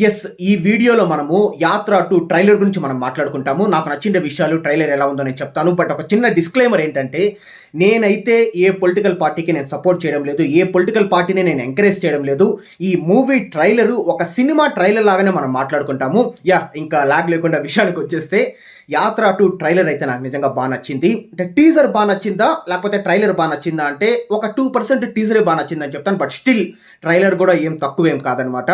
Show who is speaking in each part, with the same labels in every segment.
Speaker 1: Yes. ఈ వీడియోలో మనము 'యాత్ర 2' ట్రైలర్ గురించి మనం మాట్లాడుకుంటాము. నాకు నచ్చిన విషయాలు, ట్రైలర్ ఎలా ఉందో నేను చెప్తాను. బట్ ఒక చిన్న డిస్క్లైమర్ ఏంటంటే, నేనైతే ఏ పొలిటికల్ పార్టీకి నేను సపోర్ట్ చేయడం లేదు. ఏ పొలిటికల్ పార్టీని నేను ఎంకరేజ్ చేయడం లేదు. ఈ మూవీ ట్రైలరు ఒక సినిమా ట్రైలర్ లాగానే మనం మాట్లాడుకుంటాము. ఇంకా లాగ్ లేకుండా విషయానికొచ్చేస్తే 'యాత్ర 2' ట్రైలర్ అయితే నాకు నిజంగా నచ్చింది. అంటే టీజర్ నచ్చిందా? లేకపోతే ట్రైలర్ నచ్చిందా అంటే ఒక 2% టీజరే నచ్చిందని చెప్తాను. బట్ స్టిల్ ట్రైలర్ కూడా ఏం తక్కువేం కాదనమాట.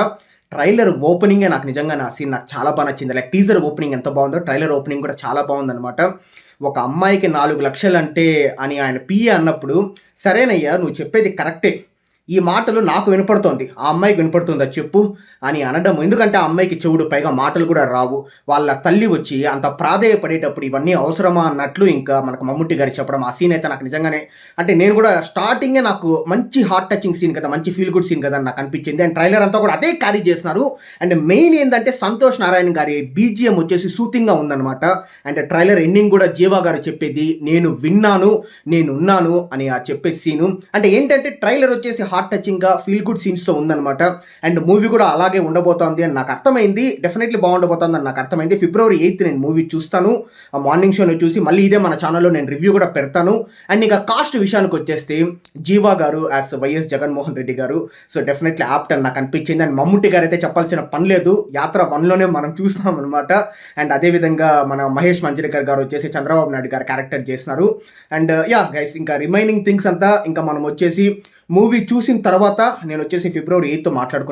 Speaker 1: ట్రైలర్ ఓపెనింగే నాకు నిజంగా నాకు చాలా నచ్చింది. లైక్ టీజర్ ఓపెనింగ్ ఎంత బాగుందో ట్రైలర్ ఓపెనింగ్ కూడా చాలా బాగుందనమాట. ఒక అమ్మాయికి 4,00,000 అంటే అని ఆయన పిఏ అన్నప్పుడు, సరేనయ్యా నువ్వు చెప్పేది కరెక్టే. ఈ మాటలు నాకు వినపడుతోంది. ఆ అమ్మాయికి వినపడుతుందా చెప్పు అని అనడం. ఎందుకంటే ఆ అమ్మాయికి చెవుడు, పైగా మాటలు కూడా రావు. వాళ్ళ తల్లి వచ్చి అంత ప్రాధేయపడేటప్పుడు ఇవన్నీ అవసరమా అన్నట్లు ఇంకా మనకు మమ్ముట్టి గారు చెప్పడం. ఆ సీన్ అయితే నాకు నిజంగానే, అంటే నేను కూడా స్టార్టింగే నాకు మంచి హార్ట్ టచింగ్ సీన్ కదా, మంచి ఫీల్ గుడ్ సీన్ కదా అని నాకు అనిపించింది. అండ్ ట్రైలర్ అంతా కూడా అదే క్యారీ చేస్తున్నారు. అండ్ మెయిన్ ఏంటంటే సంతోష్ నారాయణ గారి బీజిఎం వచ్చేసి సూతింగ్గా ఉందన్నమాట. అండ్ ట్రైలర్ ఎండింగ్ కూడా జీవా గారు చెప్పేది, నేను విన్నాను, నేనున్నాను అని ఆ చెప్పే సీను. అంటే ఏంటంటే ట్రైలర్ వచ్చేసి హార్ట్ టచింగ్గా ఫీల్ గుడ్ సీన్స్తో ఉందన్నమాట. అండ్ మూవీ కూడా అలాగే ఉండబోతోంది అని నాకు అర్థమైంది. డెఫినెట్లీ బాగుండబోతోంది అని నాకు అర్థమైంది. February 8th నేను మూవీ చూస్తాను. ఆ మార్నింగ్ షోలో చూసి మళ్ళీ ఇదే మన ఛానల్లో నేను రివ్యూ కూడా పెడతాను. అండ్ ఇక కాస్ట్ విషయానికి వచ్చేస్తే జీవా గారు యాజ్ వైఎస్ జగన్మోహన్ రెడ్డి గారు, సో డెఫినెట్లీ యాప్ట్ అని నాకు అనిపించింది. అండ్ మమ్ముట్టి గారు అయితే చెప్పాల్సిన పని లేదు, యాత్ర 1లోనే మనం చూస్తున్నాం అనమాట. అండ్ అదేవిధంగా మన మహేష్ మంజ్రేకర్ గారు వచ్చేసి చంద్రబాబు నాయుడు గారు క్యారెక్టర్ చేస్తున్నారు. అండ్ గైస్, ఇంకా రిమైనింగ్ థింగ్స్ అంతా ఇంకా మనం వచ్చేసి మూవీ చూసిన తర్వాత నేను వచ్చేసి February 8th మాట్లాడుకుంటాను.